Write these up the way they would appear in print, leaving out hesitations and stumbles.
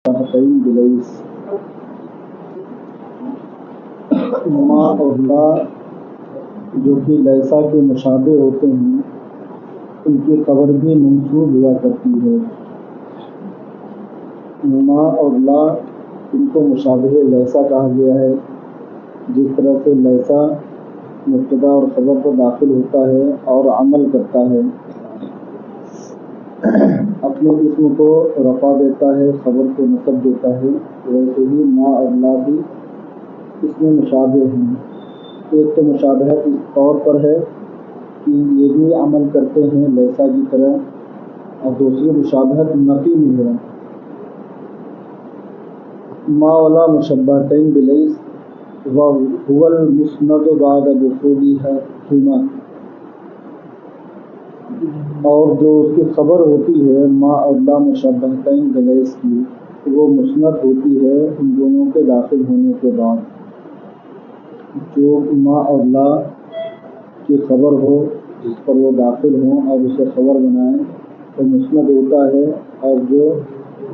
شاہتین bless ما اور لا جو کہ لیسا کے مشابہ ہوتے ہیں، ان کی خبر بھی منسوب ہوا کرتی ہے۔ ما اور لا ان کو مشابہ لیسا کہا گیا ہے، جس طرح سے لیسا مبتدا اور خبر پر داخل ہوتا ہے اور عمل کرتا ہے، اپنے اسم کو رفع دیتا ہے، خبر کو نصب دیتا ہے، ویسے ہی ما اور لا بھی اس میں مشابہ ہیں۔ ایک تو مشابہت اس طور پر ہے کہ یہ بھی عمل کرتے ہیں لیسا کی طرح، اور دوسری مشابہت نفی میں ہے۔ ما ولا مشبہتین بلیس وهو المسند بعد دخولهما، اور جو اس کی خبر ہوتی ہے ما اور لا مشبہتین بلیس کی، وہ مسند ہوتی ہے ان دونوں کے داخل ہونے کے بعد۔ جو ما اور لا کی خبر ہو جس پر وہ داخل ہوں اور اسے خبر بنائیں وہ مسند ہوتا ہے، اور جو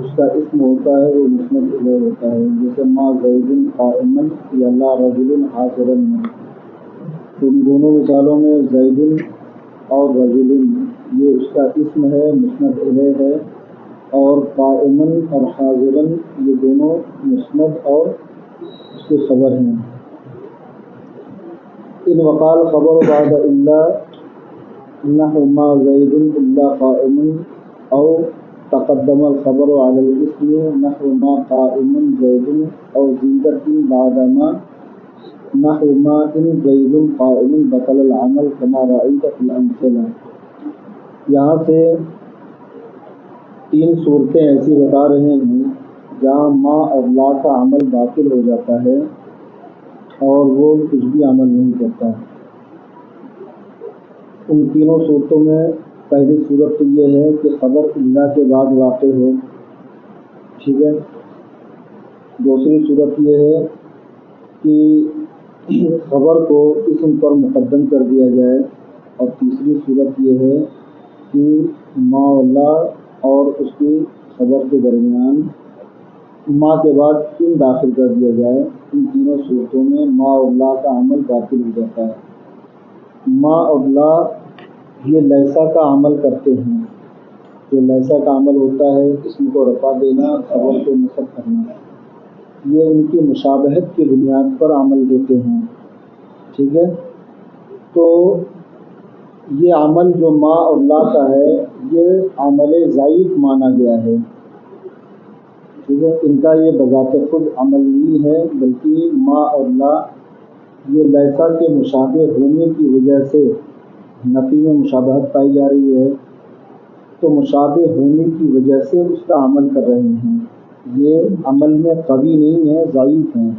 اس کا اسم ہوتا ہے وہ مسند الیہ ہوتا ہے، جیسے ما زید قائما یا لا رجل حاضرا۔ ان دونوں مثالوں میں زید اور رجل یہ اس کا اسم ہے، مسند الیہ ہے، اور قائما اور حاضرا یہ دونوں مسند اور اس کی خبر ہیں۔ ان وقال خبر بعد الا نحو ما زید الا قائم، او تقدم الخبر على الاسم نحو ما قائم زید، او زیدت بعد ما نحو ما ان زید قائم بطل العمل كما رأيت في الامثلة۔ یہاں سے تین صورتیں ایسی بتا رہے ہیں جہاں ما اور لا کا عمل باطل ہو جاتا ہے اور وہ کچھ بھی عمل نہیں کرتا۔ ان تینوں صورتوں میں پہلی صورت تو یہ ہے کہ خبر اللہ کے بعد واقع ہو، ٹھیک ہے۔ دوسری صورت یہ ہے کہ خبر کو اسم پر مقدم کر دیا جائے، اور تیسری صورت یہ ہے کہ ما اللہ اور اس کی خبر کے درمیان ما کے بعد ان داخل کر دیا جائے۔ ان تینوں صورتوں میں ما اور لا کا عمل باطل ہو جاتا ہے۔ ما اور لا یہ لیسا کا عمل کرتے ہیں۔ جو لیسا کا عمل ہوتا ہے اسم کو رفع دینا، خبر کو نصب کرنا، یہ ان کی مشابہت کی بنیاد پر عمل دیتے ہیں، ٹھیک ہے۔ تو یہ عمل جو ما اور لا کا ہے یہ عمل ضعیف مانا گیا ہے، ٹھیک ہے۔ ان کا یہ بذات خود عمل نہیں ہے، بلکہ ما اور لا یہ لیسا کے مشابہ ہونے کی وجہ سے نفی میں مشابہت پائی جا رہی ہے، تو مشابہ ہونے کی وجہ سے اس کا عمل کر رہے ہیں۔ یہ عمل میں قوی نہیں ہے، ضعیف ہیں،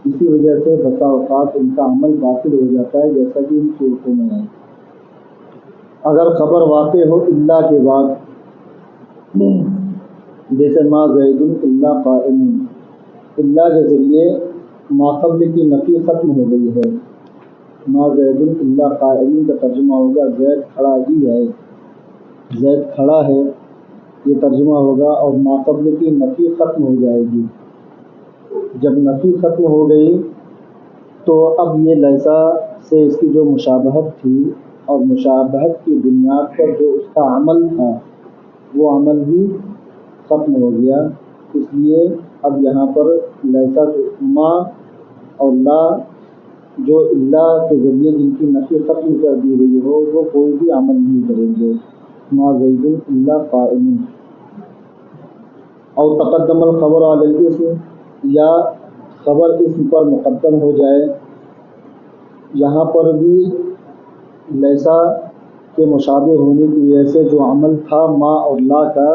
اسی وجہ سے بسا اوقات ان کا عمل باطل ہو جاتا ہے، جیسا کہ ان صورتوں میں ہے۔ اگر خبر واقع ہو اللہ کے بعد، جیسے ما زید الا قائم، اللہ کے ذریعے ما قبل کی نفی ختم ہو گئی ہے۔ ما زید الا قائم کا ترجمہ ہوگا زید کھڑا ہی ہے، زید کھڑا ہے، یہ ترجمہ ہوگا، اور ما قبل کی نفی ختم ہو جائے گی۔ جب نفی ختم ہو گئی تو اب یہ لیسا سے اس کی جو مشابہت تھی اور مشابہت کی بنیاد پر جو اس کا عمل تھا وہ عمل بھی ختم ہو گیا۔ اس لیے اب یہاں پر لیسا ما اور لا جو اللہ کے ذریعے جن کی نفی ختم کر دی گئی ہو وہ کوئی بھی عمل نہیں کریں گے۔ ما زید الا قائم، او تقدم الخبر علی الاسم، یا خبر اسم پر مقدم ہو جائے۔ یہاں پر بھی لیسا کے مشابہ ہونے کی وجہ سے جو عمل تھا ما اور لا کا،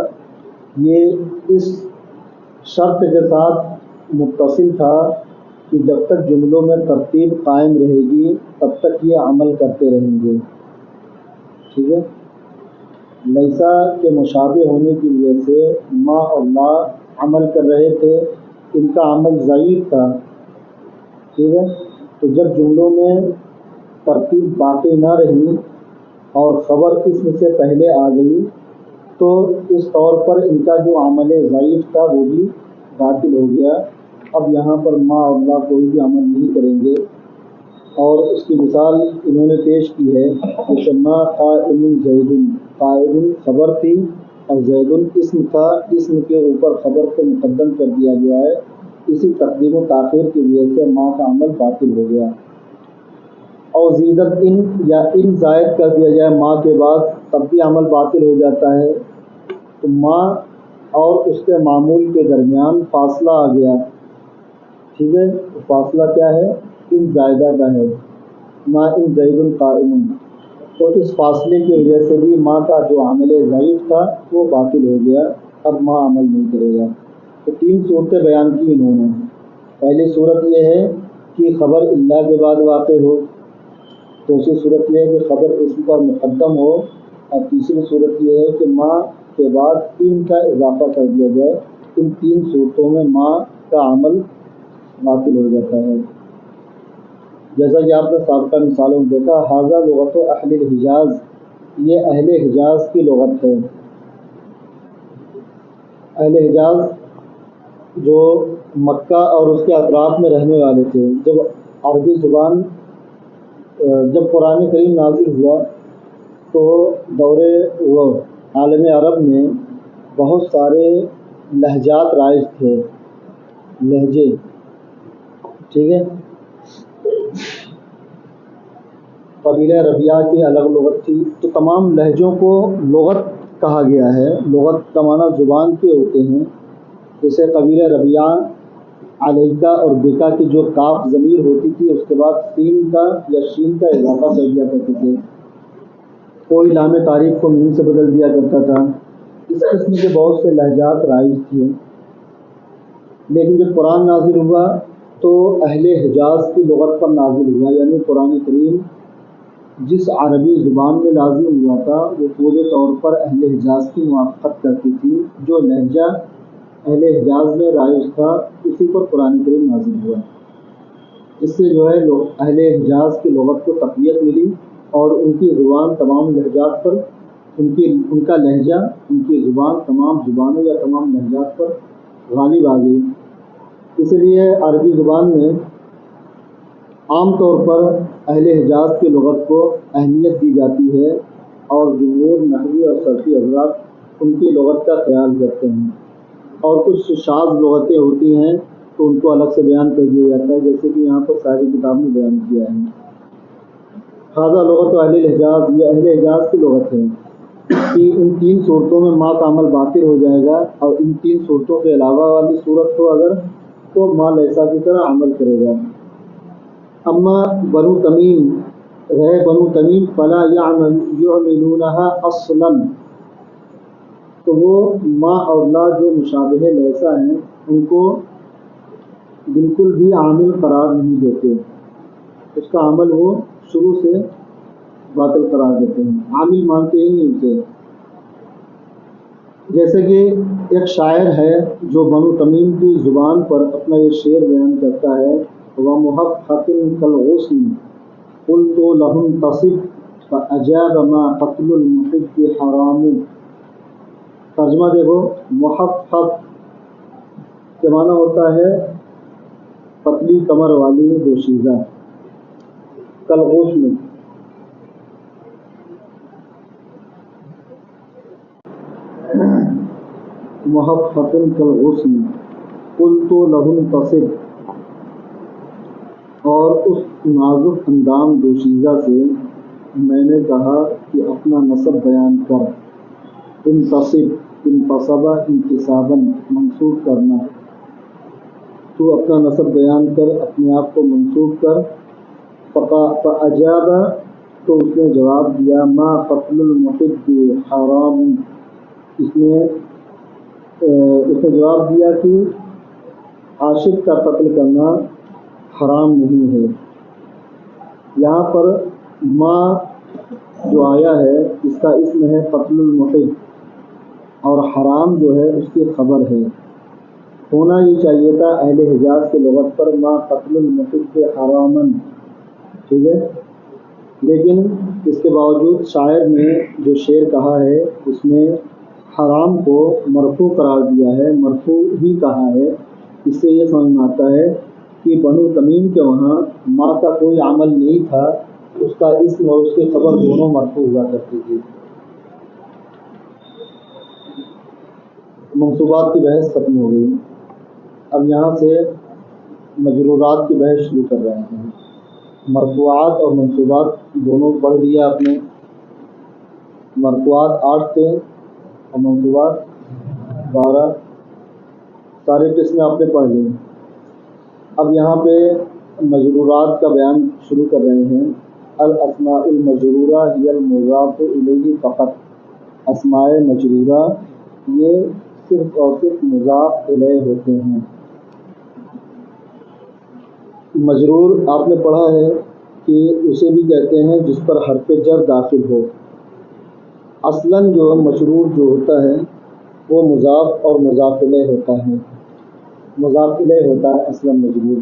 یہ اس شرط کے ساتھ متصل تھا کہ جب تک جملوں میں ترتیب قائم رہے گی تب تک یہ عمل کرتے رہیں گے، ٹھیک ہے۔ لیسا کے مشابہ ہونے کی وجہ سے ما اور لا عمل کر رہے تھے، ان کا عمل ضعیف تھا، ٹھیک ہے۔ تو جب جملوں میں ترتیب باقی نہ رہی اور خبر اسم سے پہلے آ گئی تو اس طور پر ان کا جو عمل ضعیف تھا وہ بھی باطل ہو گیا. اب یہاں پر ما اور لا کوئی بھی عمل نہیں کریں گے. اور اس کی مثال انہوں نے پیش کی ہے جیسے ما قائم زید، قائم خبر تھی اور زید اسم تھا، اسم کے اوپر خبر کو مقدم کر دیا گیا ہے. اسی تقدیم و تاخیر کی وجہ سے ما کا عمل باطل ہو گیا. اور زیدت ان یا ان زائد کر دیا جائے ما کے بعد تب بھی عمل باطل ہو جاتا ہے. تو ما اور اس کے معمول کے درمیان فاصلہ آ گیا. ٹھیک ہے، فاصلہ کیا ہے؟ ان زائدہ کا ہے، ما ان زید قائم. تو اس فاصلے کی وجہ سے بھی ما کا جو عمل ضعیف تھا وہ باطل ہو گیا. اب ما عمل نہیں کرے گا. تو 3 صورتیں بیان کی انہوں نے. پہلی صورت یہ ہے کہ خبر اللہ کے بعد واقع ہو. دوسری صورت یہ ہے کہ خبر اسم پر مقدم ہو. اور تیسری صورت یہ ہے کہ ما کے بعد ان کا اضافہ کر دیا جائے. ان 3 صورتوں میں ما کا عمل باطل ہو جاتا ہے. جیسا کہ آپ نے سابقہ مثالوں میں دیکھا، ھذا لغت اہل الحجاز، یہ اہل حجاز کی لغت ہے. اہل حجاز جو مکہ اور اس کے اطراف میں رہنے والے تھے. جب عربی زبان جب قرآن کریم نازل ہوا تو دور وہ عالم عرب میں بہت سارے لہجات رائج تھے، لہجے. ٹھیک ہے، قبیلہ ربیعہ کی الگ لغت تھی. تو تمام لہجوں کو لغت کہا گیا ہے. لغت کا معنی زبان کے ہوتے ہیں. جیسے قبیلہ ربیعہ علیکہ اور بکا کی جو کاف ضمیر ہوتی تھی اس کے بعد سین کا یا شین کا اضافہ کر دیا کرتے تھے. کوئی لام تعریف کو میم سے بدل دیا کرتا تھا. اس قسم کے بہت سے لہجات رائج تھے. لیکن جب قرآن نازل ہوا تو اہل حجاز کی لغت پر نازل ہوا، یعنی قرآن کریم جس عربی زبان میں لازم ہوا تھا وہ پورے طور پر اہل حجاز کی موافقت کرتی تھی. جو لہجہ اہل حجاز میں رائج تھا اسی پر قرآن کریم نازل ہوا. اس سے جو ہے اہل حجاز کی لغت کو تقویت ملی اور ان کی زبان تمام لہجات پر ان کا لہجہ ان کی زبان تمام زبانوں یا تمام لہجات پر غالب آ گئی. اس لیے عربی زبان میں عام طور پر اہل حجاز کی لغت کو اہمیت دی جاتی ہے اور جمہور نحوی اور صرفی حضرات ان کی لغت کا خیال کرتے ہیں. اور کچھ شاذ لغتیں ہوتی ہیں تو ان کو الگ سے بیان کر دیا جاتا ہے، جیسے کہ یہاں پر ساری کتاب میں بیان کیا ہے. ھذا لغت اہل الحجاز، یہ اہل حجاز کی لغت ہے کہ ان 3 صورتوں میں ما کا عمل باطل ہو جائے گا. اور ان 3 صورتوں کے علاوہ والی صورت ہو اگر تو ما لیسا کی طرح عمل کرے گا. اما بنو تمیم، رہے بنو تمیم فلا یعملونہا اصلا، تو وہ ما اور لا جو مشابہ لیسا ہیں ان کو بالکل بھی عامل قرار نہیں دیتے. اس کا عمل وہ شروع سے باطل قرار دیتے ہیں، عامل مانتے ہی نہیں اسے. جیسے کہ ایک شاعر ہے جو بنو تمیم کی زبان پر اپنا یہ شعر بیان کرتا ہے، وَمُحَقَّقٍ كَالْغُصْنِ قُلْتُ لَهُمْ تَصِبْ فَأَجَابَ مَا قَتْلُ الْمُحِبِّ حَرَامُ. ترجمہ دیکھو، محقق کے معنی ہوتا ہے پتلی کمر والی دوشیزہ. کالغصن محقق کالغصن قلت لہم تصب، اور اس نازک اندام دوشیزہ سے میں نے کہا کہ اپنا نسب بیان کر. انتصب، انتصبہ انتصاباً منسوب کرنا. تو اپنا نسب بیان کر، اپنے آپ کو منسوب کر. فأجاب، تو اس نے جواب دیا، ما قتل المحب حرام، اس نے جواب دیا کہ عاشق کا قتل کرنا حرام نہیں ہے. یہاں پر ما جو آیا ہے اس کا اسم ہے قتل المحب اور حرام جو ہے اس کی خبر ہے. ہونا یہ چاہیے تھا اہل حجاز کی لغت پر ما قتل المحب حرامن. ٹھیک ہے، لیکن اس کے باوجود شاعر نے جو شعر کہا ہے اس میں حرام کو مرفوع قرار دیا ہے، مرفوع ہی کہا ہے، اس سے یہ سمجھ میں آتا ہے کہ بنو تمیم کے وہاں ماں کا کوئی عمل نہیں تھا، اس کا اسم اور اس کی خبر دونوں مرفوع ہوا کرتی تھی۔ منصوبات کی بحث ختم ہو گئی، اب یہاں سے مجرورات کی بحث شروع کر رہے ہیں۔ مرفوعات اور منصوبات دونوں پڑھ لیا آپ نے، مرفوعات 8 تھے اور منصوبات 12، سارے قسمیں آپ نے پڑھ لی۔ اب یہاں پہ مجرورات کا بیان شروع کر رہے ہیں۔ الاسماء المجرورہ ہی المضاف الیہ فقط، اسماء مجرورہ یہ صرف اور صرف مضاف الیہ ہوتے ہیں۔ مجرور آپ نے پڑھا ہے کہ اسے بھی کہتے ہیں جس پر حرف جر داخل ہو۔ اصلاً جو مجرور جو ہوتا ہے وہ مضاف اور مضاف الیہ ہوتا ہے، مضاف الیہ ہوتا ہے اصلاً مجرور،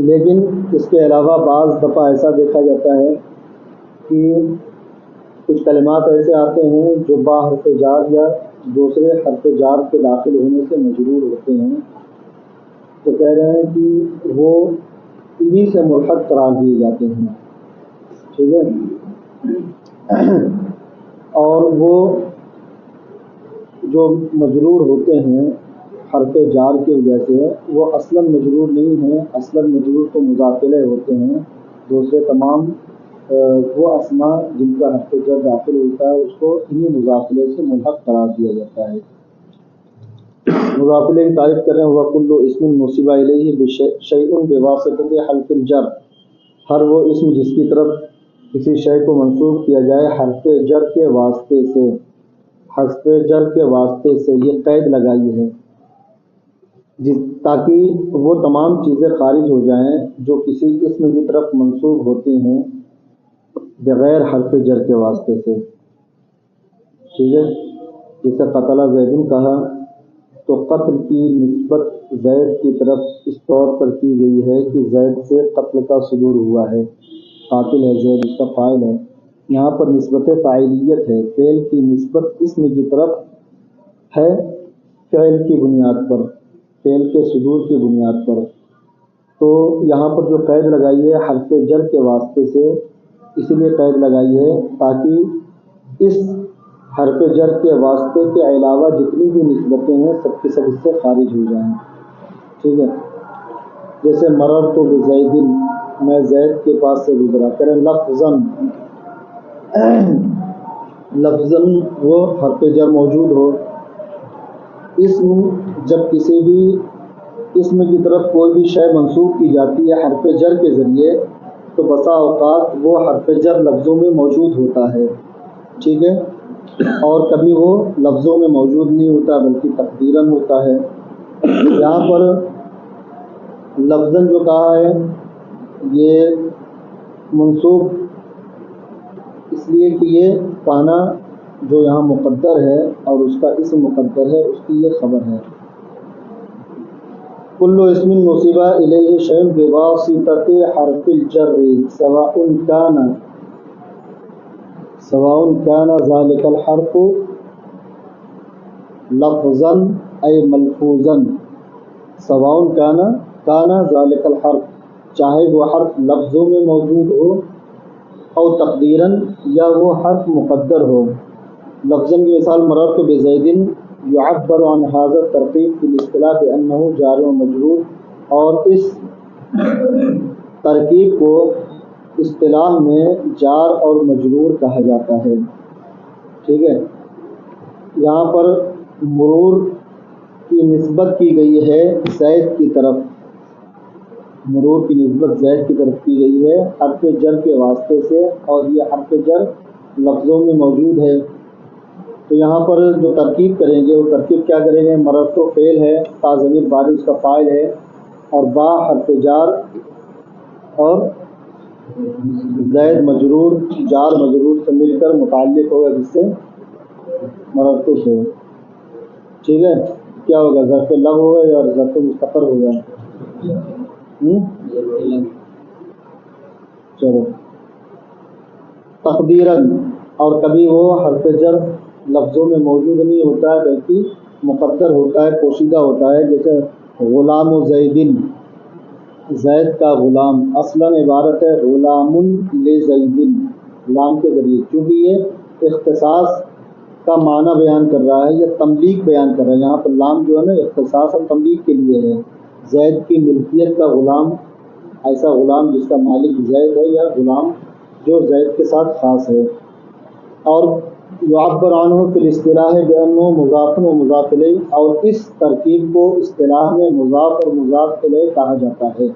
لیکن اس کے علاوہ بعض دفعہ ایسا دیکھا جاتا ہے کہ کچھ کلمات ایسے آتے ہیں جو با حرف جار یا دوسرے حرف جار کے داخل ہونے سے مجرور ہوتے ہیں، تو کہہ رہے ہیں کہ وہ انہی سے ملحق قرار دیے جاتے ہیں، ٹھیک ہے۔ اور وہ جو مجرور ہوتے ہیں حرف جار کی وجہ سے وہ اصلاً مجرور نہیں ہیں، اصلاً مجرور تو مضاف الیہ ہوتے ہیں۔ دوسرے تمام وہ اسماء جن کا حرف جر داخل ہوتا ہے اس کو انہی مضاف الیہ سے ملحق قرار دیا جاتا ہے۔ مضاف الیہ کی تعریف کر رہے ہیں، وَكُلُّ اسم نُسِبَ إِلَيْهِ شَيْءٌ بِوَاسِطَةِ حرف الجر، ہر وہ اسم جس کی طرف کسی شے کو منسوب کیا جائے حرف جر کے واسطے سے، حرف جر کے واسطے سے، یہ قید لگائی ہے تاکہ وہ تمام چیزیں خارج ہو جائیں جو کسی اسم کی طرف منسوب ہوتی ہیں بغیر حرف جر کے واسطے سے، ٹھیک ہے۔ جیسے قتل زید کہا تو قتل کی نسبت زید کی طرف اس طور پر کی گئی ہے کہ زید سے قتل کا صدور ہوا ہے، قاتل ہے زید، اس کا فاعل ہے۔ یہاں پر نسبت فاعلیت ہے، فعل کی نسبت اسم کی طرف ہے فعل کی بنیاد پر، فعل کے صدور کی بنیاد پر۔ تو یہاں پر جو قید لگائی ہے حرف جر کے واسطے سے، اسی لیے قید لگائی ہے تاکہ اس حرف جر کے واسطے کے علاوہ جتنی بھی نسبتیں ہیں سب کی سب اس سے خارج ہو جائیں، ٹھیک ہے۔ جیسے مررت بزید، میں زید کے پاس سے گزرا، کریں لفظاً، لفظاً وہ حرف جر موجود ہو۔ اسم جب کسی بھی اسم کی طرف کوئی بھی شے منسوب کی جاتی ہے حرف جر کے ذریعے تو بسا اوقات وہ حرف جر لفظوں میں موجود ہوتا ہے، ٹھیک ہے، اور کبھی وہ لفظوں میں موجود نہیں ہوتا بلکہ تقدیراً ہوتا ہے۔ یہاں پر لفظاً جو کہا ہے یہ منسوب اس لیے کہ یہ کانا جو یہاں مقدر ہے اور اس کا اسم مقدر ہے، اس کی یہ خبر ہے۔ کل اسم نصب الیہ شیء بواسطۃ حرف الجر سواء کان ذلک الحرف لفظا ای ملفوظا، سواء کان ذلک الحرف، چاہے وہ حرف لفظوں میں موجود ہو او تقدیراً یا وہ حرف مقدر ہو۔ لفظاً کی مثال مررت بزید یعبر عن هذا الترتیب فی الاصطلاح بانہ جار و مجرور، اور اس ترکیب کو اصطلاح میں جار اور مجرور کہا جاتا ہے، ٹھیک ہے۔ یہاں پر مرور کی نسبت کی گئی ہے زید کی طرف، مرور کی نسبت زید کی طرف کی گئی ہے حرف جر کے واسطے سے، اور یہ حرف جر لفظوں میں موجود ہے۔ تو یہاں پر جو ترکیب کریں گے وہ ترکیب کیا کریں گے، مررت فعل ہے، تا ضمیر بارش کا فاعل ہے، اور با حرف جار اور زید مجرور، جار مجرور سے مل کر متعلق ہوگا جس سے مررت سے، ٹھیک ہے۔ کیا ہوگا، ظرف لغو ہوگا یا ظرف مستقر ہوگا؟ چلو تقدیراً، اور کبھی وہ حرف جر لفظوں میں موجود نہیں ہوتا ہے بلکہ مقدر ہوتا ہے، پوشیدہ ہوتا ہے. جیسے غلام و زیدن، زید کا غلام، اصلاً عبارت ہے غلام لزیدن، لام کے ذریعے، چونکہ یہ اختصاص کا معنی بیان کر رہا ہے یا تملیک بیان کر رہا ہے. یہاں پر لام جو ہے نا اختصاص اور تملیک کے لیے ہے. زید کی ملکیت کا غلام، ایسا غلام جس کا مالک زید ہے، یا غلام جو زید کے ساتھ خاص ہے. اور یعبر عنہ فی الاصطلاح بأنه مضاف و مضاف الیہ، اور اس ترکیب کو اصطلاح میں مضاف اور مضاف الیہ کہا جاتا ہے.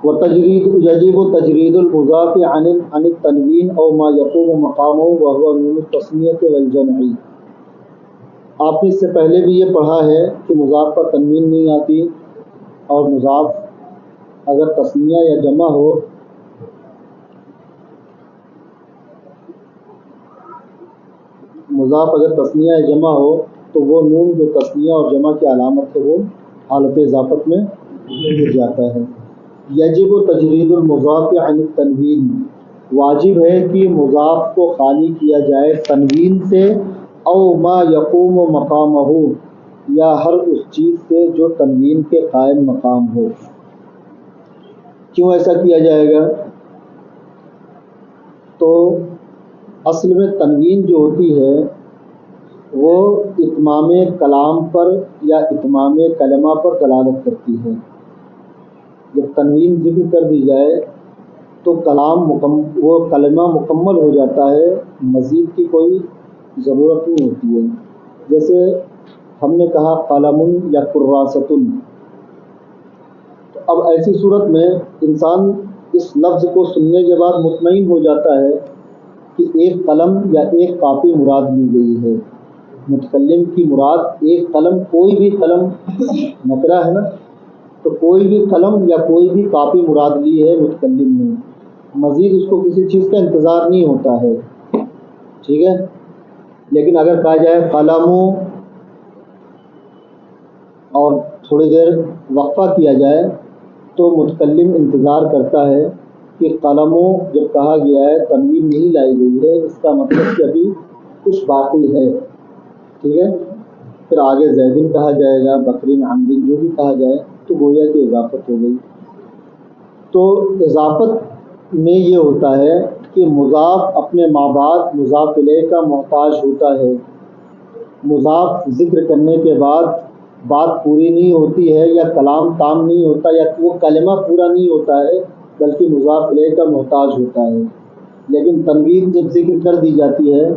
وتجرید یجب تجرید المضاف عن التنوین او ما یقوم مقامه وهو نون التثنیۃ والجمع. آپ نے اس سے پہلے بھی یہ پڑھا ہے کہ مضاف پر تنوین نہیں آتی، اور مضاف اگر تثنیہ یا جمع ہو، مضاف اگر تثنیہ یا جمع ہو تو وہ نون جو تثنیہ اور جمع کی علامت ہے وہ حالت اضافت میں گر جاتا ہے. یجب تجرید المضاف عن التنوین، واجب ہے کہ مضاف کو خالی کیا جائے تنوین سے، او ما یقوم مقامہ، یا ہر اس چیز سے جو تنوین کے قائم مقام ہو. کیوں ایسا کیا جائے گا؟ تو اصل میں تنوین جو ہوتی ہے وہ اتمام کلام پر یا اتمام کلمہ پر دلالت کرتی ہے. جب تنوین ذکر کر دی جائے تو وہ کلمہ مکمل ہو جاتا ہے، مزید کی کوئی ضرورت نہیں ہوتی ہے. جیسے ہم نے کہا قلم یا کراستن، تو اب ایسی صورت میں انسان اس لفظ کو سننے کے بعد مطمئن ہو جاتا ہے کہ ایک قلم یا ایک کاپی مراد لی گئی ہے. متکلم کی مراد ایک قلم، کوئی بھی قلم نکرہ ہے نا، تو کوئی بھی قلم یا کوئی بھی کاپی مراد لی ہے متکلم نے، مزید اس کو کسی چیز کا انتظار نہیں ہوتا ہے. ٹھیک ہے. لیکن اگر کہا جائے قلموں اور تھوڑی دیر وقفہ کیا جائے تو متکلم انتظار کرتا ہے کہ قلموں جب کہا گیا ہے تنوین نہیں لائی گئی ہے، اس کا مطلب کہ ابھی کچھ باقی ہے. ٹھیک ہے. پھر آگے زیدن کہا جائے گا، بکرین، عمرین، جو بھی کہا جائے تو گویا کی اضافت ہو گئی. تو اضافت میں یہ ہوتا ہے کہ مضاف اپنے مابعد مضاف الیہ کا محتاج ہوتا ہے. مضاف ذکر کرنے کے بعد بات پوری نہیں ہوتی ہے، یا کلام تام نہیں ہوتا، یا وہ کلمہ پورا نہیں ہوتا ہے، بلکہ مضاف الیہ کا محتاج ہوتا ہے. لیکن تنوین جب ذکر کر دی جاتی ہے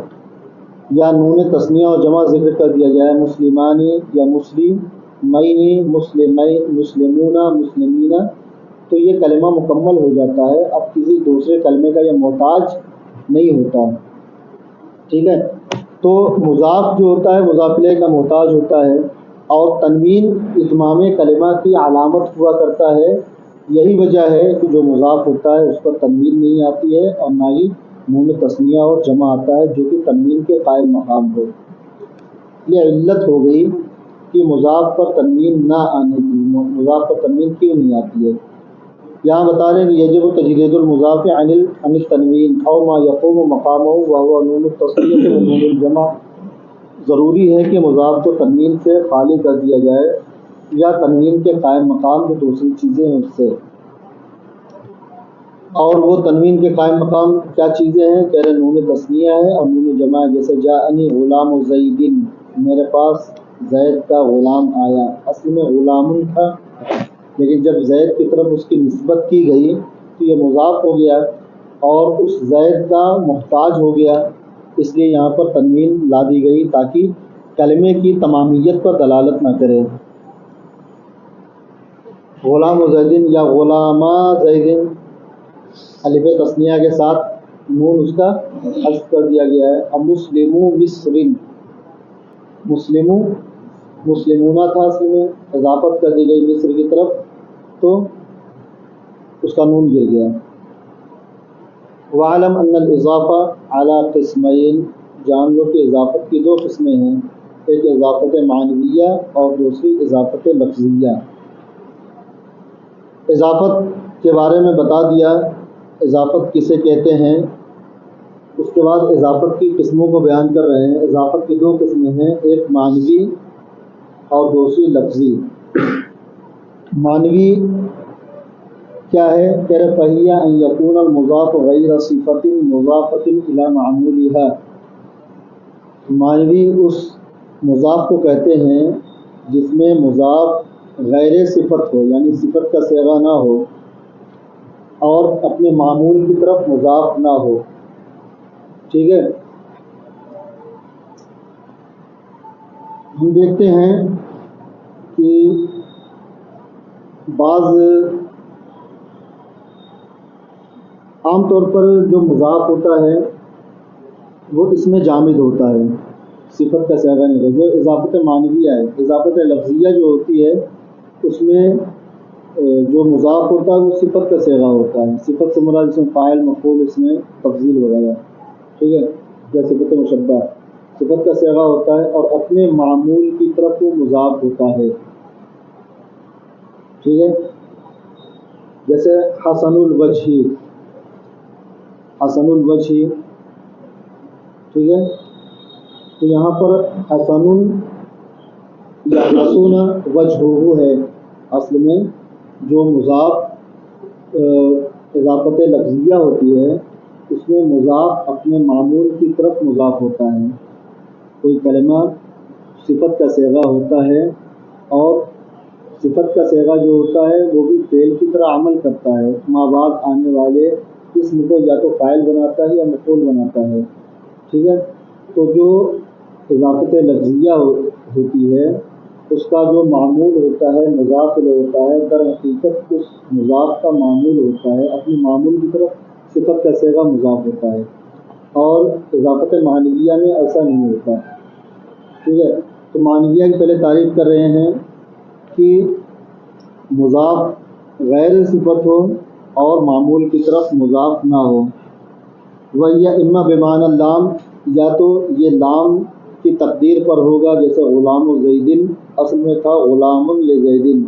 یا نون تثنیہ اور جمع ذکر کر دیا جائے، مسلمانی یا مسلمینی، مسلمون، مسلمین، تو یہ کلمہ مکمل ہو جاتا ہے. اب کسی دوسرے کلمے کا یہ محتاج نہیں ہوتا. ٹھیک ہے. تو مضاف جو ہوتا ہے مضاف الیہ کا محتاج ہوتا ہے، اور تنوین اتمام کلمہ کی علامت ہوا کرتا ہے. یہی وجہ ہے کہ جو مضاف ہوتا ہے اس پر تنوین نہیں آتی ہے، اور نہ ہی نون تثنیہ اور جمع آتا ہے جو کہ تنوین کے قائم مقام ہو. یہ علت ہو گئی کہ مضاف پر تنوین نہ آنے کی. مضاف پر تنوین کیوں نہیں آتی ہے؟ یہاں بتا رہے ہیں کہ یجب تجرید المضاف عن التنوین او ما یقوم مقامہ وهو نون التثنیہ و نون الجمع. ضروری ہے کہ مضاف کو تنوین سے خالی کر دیا جائے، یا تنوین کے قائم مقام جو دوسری چیزیں ہیں اس سے. اور وہ تنوین کے قائم مقام کیا چیزیں ہیں؟ کہہ رہے نون تثنیہ ہے اور نون جمع. جیسے جاءنی غلام زیدن، میرے پاس زید کا غلام آیا. اصل میں غلام تھا، لیکن جب زید کی طرف اس کی نسبت کی گئی تو یہ مضاف ہو گیا اور اس زید کا محتاج ہو گیا. اس لیے یہاں پر تنوین لا دی گئی تاکہ کلمے کی تمامیت پر دلالت نہ کرے. غلام زیدن یا غلاما زیدن، الف تثنیہ کے ساتھ نون اس کا حذف کر دیا گیا ہے. اب مسلمو مصرن، مسلمو مسلمونہ تھا، اصل میں اضافت کر دی گئی مصر کی طرف تو اس کا نون گر گیا. وعلم ان الاضافہ علی قسمین، جان لو کہ اضافت کی دو قسمیں ہیں، ایک اضافت معنویہ اور دوسری اضافت لفظیہ. اضافت کے بارے میں بتا دیا، اضافت کسے کہتے ہیں اس کے بعد اضافت کی قسموں کو بیان کر رہے ہیں۔ اضافت کی 2 قسمیں ہیں، ایک معنوی اور دوسری لفظی۔ معنوی کیا ہے؟ کہہ رہے فَهِيَ أَن يَكُونَ الْمُضَافُ غَيْرَ صِفَةٍ مُضَافَةٍ إِلَى مَعْمُولِهَا۔ معنوی اس مضاف کو کہتے ہیں جس میں مضاف غیر صفت ہو، یعنی صفت کا صیغہ نہ ہو اور اپنے معمول کی طرف مضاف نہ ہو۔ ٹھیک ہے، ہم دیکھتے ہیں کہ بعض عام طور پر جو مضاف ہوتا ہے وہ اس میں جامد ہوتا ہے، صفت کا صیغہ نہیں ہوتا۔ جو اضافت معنویہ ہے، اضافت لفظیہ جو ہوتی ہے اس میں جو مضاف ہوتا ہے وہ صفت کا صیغہ ہوتا ہے۔ صفت سے مراد اس میں فاعل، مفعول، اس میں تفضیل وغیرہ، ٹھیک ہے، یا صفت مشبہ صفت کا صیغہ ہوتا ہے اور اپنے معمول کی طرف وہ مضاف ہوتا ہے۔ ٹھیک ہے، جیسے حسن الوجہ، حسن الوجہ، ٹھیک ہے، تو یہاں پر حسن یا حسن وجہہ ہے، اصل میں جو مضاف اضافت لفظیہ ہوتی ہے اس میں مضاف اپنے معمول کی طرف مضاف ہوتا ہے۔ کوئی کلمہ صفت کا صیغہ ہوتا ہے اور صفت کا صیغہ جو ہوتا ہے وہ بھی فعل کی طرح عمل کرتا ہے، ما بعد آنے والے اسم کو یا تو فاعل بناتا ہے یا مفعول بناتا ہے۔ ٹھیک ہے، تو جو اضافت لفظیہ ہوتی ہے اس کا جو معمول ہوتا ہے مضاف الیہ ہوتا ہے، در حقیقت اس مضاف کا معمول ہوتا ہے، اپنے معمول کی طرف صفت کا صیغہ مضاف ہوتا ہے، اور اضافت معنویہ میں ایسا نہیں ہوتا۔ ٹھیک ہے، تو معنویہ کی پہلے تعریف کر رہے ہیں کہ مضاف غیر صفت ہو اور معمول کی طرف مضاف نہ ہو۔ وَهِيَ اما بمعنی اللام، یا تو یہ لام کی تقدیر پر ہوگا، جیسے غلام زیدن اصل میں تھا غلام لزیدن،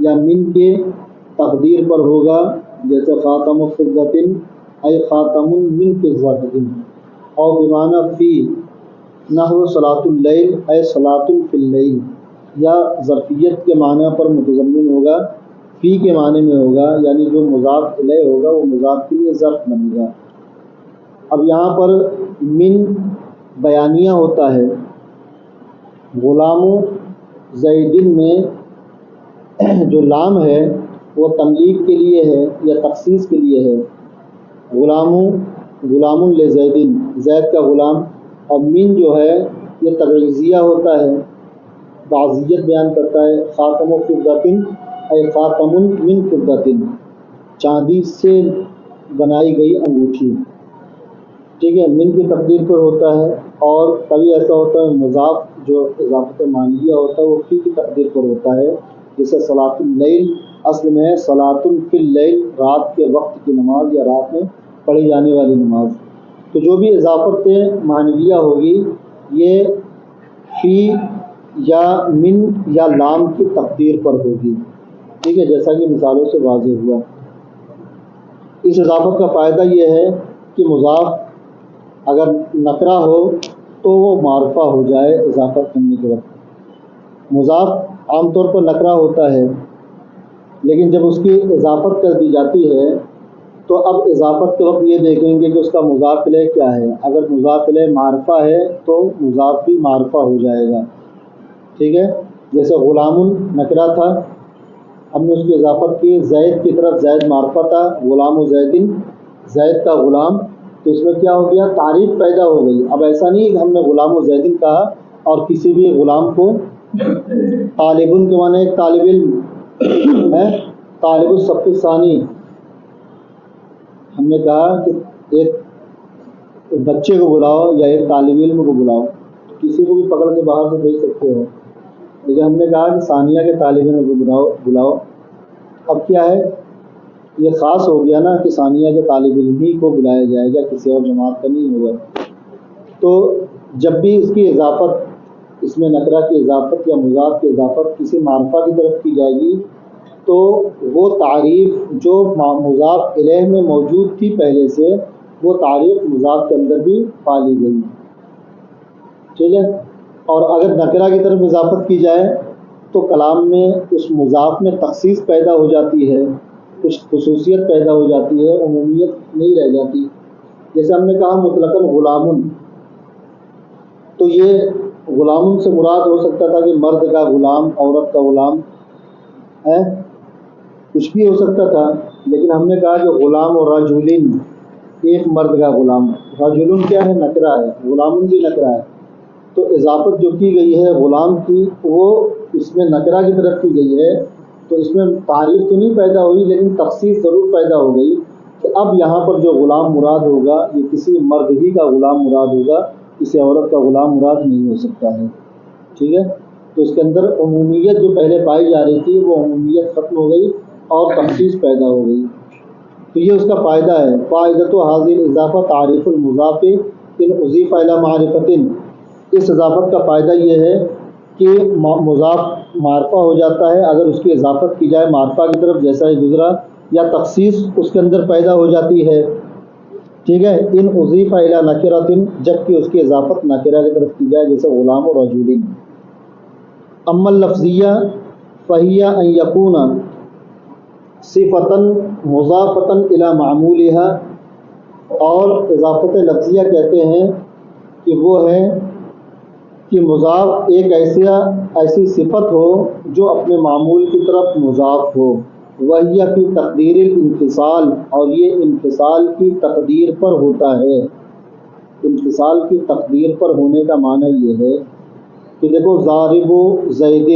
یا من کے تقدیر پر ہوگا، جیسے خاتم فضۃ ای خاتم من فضۃ، اور بمعنی فی نحو صلاۃ اللیل ای صلاۃ فی اللیل، یا ظرفیت کے معنی پر متضمن ہوگا، فی کے معنی میں ہوگا، یعنی جو مضاف الیہ ہوگا وہ مضاف کے لیے ظرف بنے گا۔ اب یہاں پر من بیانیہ ہوتا ہے، غلام زیدن میں جو لام ہے وہ تملیک کے لیے ہے یا تخصیص کے لیے ہے، غلام لزیدن زید کا غلام، اور من جو ہے یہ تبعیضیہ ہوتا ہے، بعضیت بیان کرتا ہے، خاتم فضۃ اے خاتم من فضۃ، چاندی سے بنائی گئی انگوٹھی۔ ٹھیک ہے، من کی تقدیر پر ہوتا ہے، اور کبھی ایسا ہوتا ہے مضاف جو اضافت معنویہ ہوتا ہے وہ فی کی تقدیر پر ہوتا ہے، جیسے صلاۃ اللیل اصل میں ہے صلاۃ فی اللیل، رات کے وقت کی نماز یا رات میں پڑھی جانے والی نماز۔ تو جو بھی اضافت معنویہ ہوگی یہ فی یا من یا لام کی تقدیر پر ہوگی۔ ٹھیک ہے، جیسا کہ مثالوں سے واضح ہوا۔ اس اضافت کا فائدہ یہ ہے کہ مضاف اگر نکرہ ہو تو وہ معرفہ ہو جائے اضافت کرنے کے وقت۔ مضاف عام طور پر نکرہ ہوتا ہے، لیکن جب اس کی اضافت کر دی جاتی ہے تو اب اضافت کے وقت یہ دیکھیں گے کہ اس کا مضاف الیہ کیا ہے۔ اگر مضاف الیہ معرفہ ہے تو مضاف بھی معرفہ ہو جائے گا۔ ٹھیک ہے، جیسے غلام نکرہ تھا، ہم نے اس کی اضافت کی زید کی طرف، زید معرفہ تھا، غلام زیدن زید کا غلام، تو اس میں کیا ہو گیا، تعریف پیدا ہو گئی۔ اب ایسا نہیں کہ ہم نے غلام زیدن کہا اور کسی بھی غلام کو طالبن کے معنی ایک طالب علم ہے، طالب الصف الثانی، ہم نے کہا کہ ایک بچے کو بلاؤ یا ایک طالب علم کو بلاؤ، کسی کو بھی پکڑ کے باہر سے بھیج سکتے ہو، لیکن ہم نے کہا کہ ثانیہ کے طالب علم کو بلاؤ۔ اب کیا ہے، یہ خاص ہو گیا نا کہ ثانیہ کے طالب علم ہی کو بلایا جائے گا، کسی اور جماعت کا نہیں ہوگا۔ تو جب بھی اس کی اضافت، اس میں نکرہ کی اضافت یا مضاف کی اضافت کسی معرفہ کی طرف کی جائے گی تو وہ تعریف جو مضاف الیہ میں موجود تھی پہلے سے وہ تعریف مضاف کے اندر بھی پا لی گئی، ٹھیک ہے۔ اور اگر نکرہ کی طرف اضافت کی جائے تو کلام میں اس مضاف میں تخصیص پیدا ہو جاتی ہے، کچھ خصوصیت پیدا ہو جاتی ہے، عمومیت نہیں رہ جاتی۔ جیسے ہم نے کہا مطلقاً غلام، تو یہ غلام سے مراد ہو سکتا تھا کہ مرد کا غلام، عورت کا غلام ہے، کچھ بھی ہو سکتا تھا، لیکن ہم نے کہا کہ غلام اور رجلن، ایک مرد کا غلام، رجلن کیا ہے؟ نکرہ ہے، غلام بھی نکرہ ہے، تو اضافت جو کی گئی ہے غلام کی وہ اس میں نکرہ کی طرف کی گئی ہے، تو اس میں تعریف تو نہیں پیدا ہوئی لیکن تخصیص ضرور پیدا ہو گئی کہ اب یہاں پر جو غلام مراد ہوگا یہ کسی مرد ہی کا غلام مراد ہوگا، کسی عورت کا غلام مراد نہیں ہو سکتا ہے، ٹھیک ہے۔ تو اس کے اندر عمومیت جو پہلے پائی جا رہی تھی وہ عمومیت ختم ہو گئی اور تخصیص پیدا ہو گئی، تو یہ اس کا فائدہ ہے۔ فائدۃ حاضر اضافہ تعریف المضاف ان اضیف الی معرفۃ، اس اضافت کا فائدہ یہ ہے کہ مضاف معرفہ ہو جاتا ہے اگر اس کی اضافت کی جائے معرفہ کی طرف، جیسا ہی گزرا، یا تخصیص اس کے اندر پیدا ہو جاتی ہے، ٹھیک ہے۔ ان اضیف الی نکرۃ، جب کہ اس کی اضافت نکرہ کی طرف کی جائے، جیسے غلام و رجل۔ اما اللفظیہ فہی ان یکون صفۃ مضافۃ الی معمولها، اور اضافت لفظیہ کہتے ہیں کہ وہ ہے کہ مضاف ایک ایسی صفت ہو جو اپنے معمول کی طرف مضاف ہو، وہی فی تقدیر الانفصال، اور یہ انفصال کی تقدیر پر ہوتا ہے۔ انفصال کی تقدیر پر ہونے کا معنی یہ ہے کہ دیکھو ضارب زید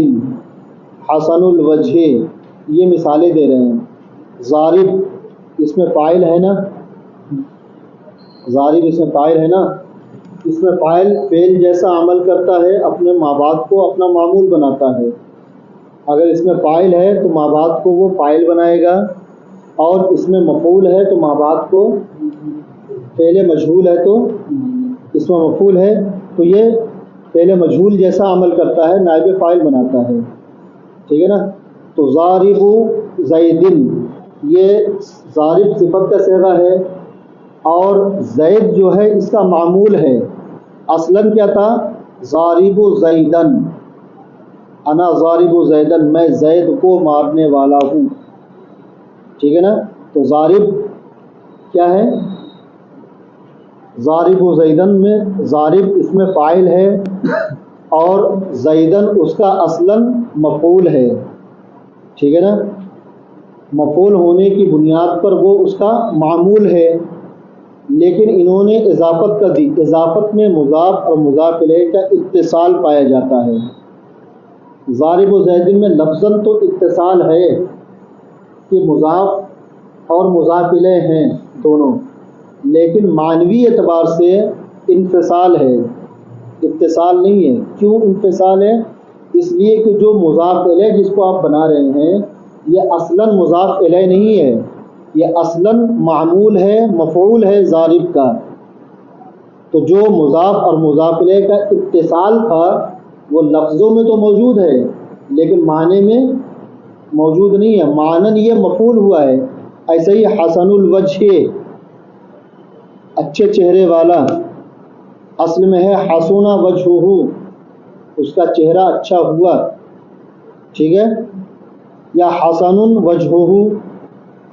حسن الوجہ، یہ مثالیں دے رہے ہیں۔ ضارب اس میں فاعل ہے نا، ضارب اس میں فاعل ہے نا، اس میں فاعل فعل جیسا عمل کرتا ہے، اپنے ماں باپ کو اپنا معمول بناتا ہے۔ اگر اس میں فاعل ہے تو ماں باپ کو وہ فاعل بنائے گا، اور اس میں مفعول ہے تو ماں باپ کو، فعل مجہول ہے تو اس میں مفعول ہے تو یہ فعل مجہول جیسا عمل کرتا ہے، نائب فاعل بناتا ہے، ٹھیک ہے نا۔ تو ضارب زیدن، یہ ضارب صفت کا صیغہ ہے اور زید جو ہے اس کا معمول ہے۔ اصلاً کیا تھا؟ ضارب زیدن، انا ضارب زیدن، میں زید کو مارنے والا ہوں، ٹھیک ہے نا۔ تو ضارب کیا ہے؟ ضارب زیدن میں ضارب اس میں فاعل ہے اور زیدن اس کا اصلاً مفعول ہے، ٹھیک ہے نا۔ مفعول ہونے کی بنیاد پر وہ اس کا معمول ہے، لیکن انہوں نے اضافت کر دی۔ اضافت میں مضاف اور مضاف الیہ کا اتصال پایا جاتا ہے۔ ضارب و زیدن میں لفظاً تو اتصال ہے کہ مضاف اور مضاف الیہ ہیں دونوں، لیکن معنوی اعتبار سے انفصال ہے، اتصال نہیں ہے۔ کیوں انفصال ہے؟ اس لیے کہ جو مضاف الیہ جس کو آپ بنا رہے ہیں یہ اصلاً مضاف الیہ نہیں ہے، یہ اصلاً معمول ہے، مفعول ہے ضارب کا۔ تو جو مضاف اور مضاف الیہ کا اتصال تھا وہ لفظوں میں تو موجود ہے لیکن معنی میں موجود نہیں ہے، معنی یہ مفعول ہوا ہے۔ ایسے ہی حسن الوجہ، اچھے چہرے والا، اصل میں ہے حسن وجہہ، اس کا چہرہ اچھا ہوا، ٹھیک ہے۔ یا حسن وجہہ،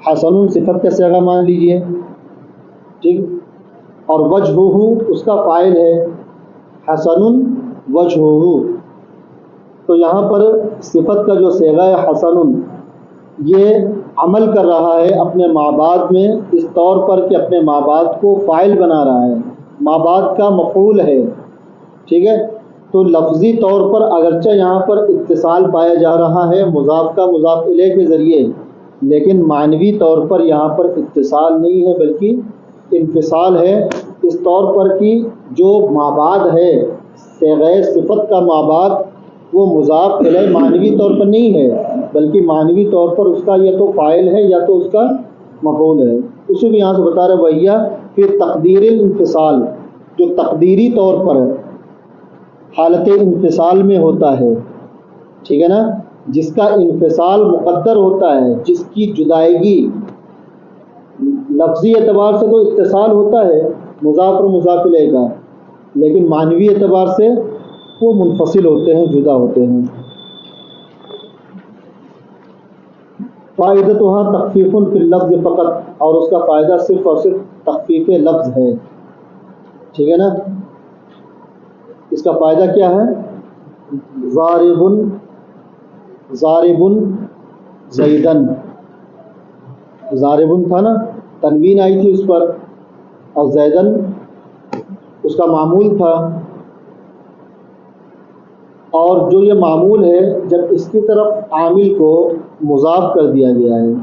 حسن صفت کا صیغہ مان لیجئے، ٹھیک، اور وجہہ اس کا فاعل ہے، حسن وجہہ۔ تو یہاں پر صفت کا جو صیغہ ہے حسن، یہ عمل کر رہا ہے اپنے ماں باپ میں اس طور پر کہ اپنے ماں باپ کو فاعل بنا رہا ہے، ماں باپ کا مفعول ہے، ٹھیک ہے۔ تو لفظی طور پر اگرچہ یہاں پر اتصال پایا جا رہا ہے مضاف کا مضاف الیہ کے ذریعے، لیکن معنوی طور پر یہاں پر اتصال نہیں ہے بلکہ انفصال ہے، اس طور پر کہ جو مابعد ہے صیغہ صفت کا مابعد وہ مضاف الیہ معنوی طور پر نہیں ہے بلکہ معنوی طور پر اس کا یا تو فاعل ہے یا تو اس کا مفعول ہے۔ اسی کو یہاں سے بتا رہے وہیا پھر تقدیر الانفصال، جو تقدیری طور پر حالت انفصال میں ہوتا ہے، ٹھیک ہے نا، جس کا انفصال مقدر ہوتا ہے، جس کی جدائیگی لفظی اعتبار سے تو اتصال ہوتا ہے مضاف اور مضاف الیہ کا، لیکن معنوی اعتبار سے وہ منفصل ہوتے ہیں، جدا ہوتے ہیں۔ فائدتها تخفیف فی اللفظ فقط، اور اس کا فائدہ صرف اور صرف تخفیف لفظ ہے، ٹھیک ہے نا۔ اس کا فائدہ کیا ہے؟ ضارب زیدن، ضارب تھا نا، تنوین آئی تھی اس پر، اور زیدن اس کا معمول تھا، اور جو یہ معمول ہے جب اس کی طرف عامل کو مضاف کر دیا گیا ہے،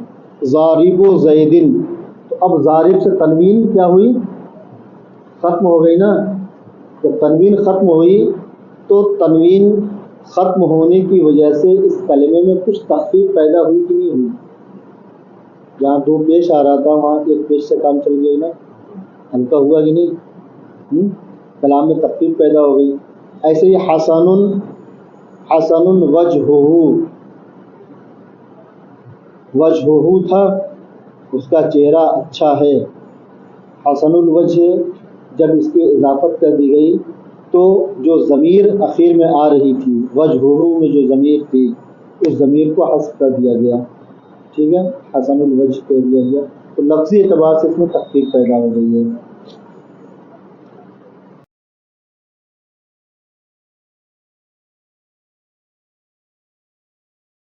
ضارب و زیدن، تو اب ضارب سے تنوین کیا ہوئی؟ ختم ہو گئی نا۔ جب تنوین ختم ہوئی تو تنوین ختم ہونے کی وجہ سے اس کلمے میں کچھ تخفیف پیدا ہوئی کہ نہیں ہوئی؟ جہاں دو پیش آ رہا تھا وہاں ایک پیش سے کام چل گیا نا، ہلکا ہوا کہ نہیں؟ کلام میں تخفیف پیدا ہو گئی۔ ایسے ہی حسن وجہہ تھا، اس کا چہرہ اچھا ہے۔ حسن الوجہ جب اس کی اضافت کر دی گئی تو جو ضمیر اخیر میں آ رہی تھی، وجہہ میں جو ضمیر تھی اس ضمیر کو حذف کر دیا گیا، ٹھیک ہے، حسن الوجہ کہہ دیا گیا، تو لفظی اعتبار سے اس میں تخفیف پیدا ہو گئی ہے۔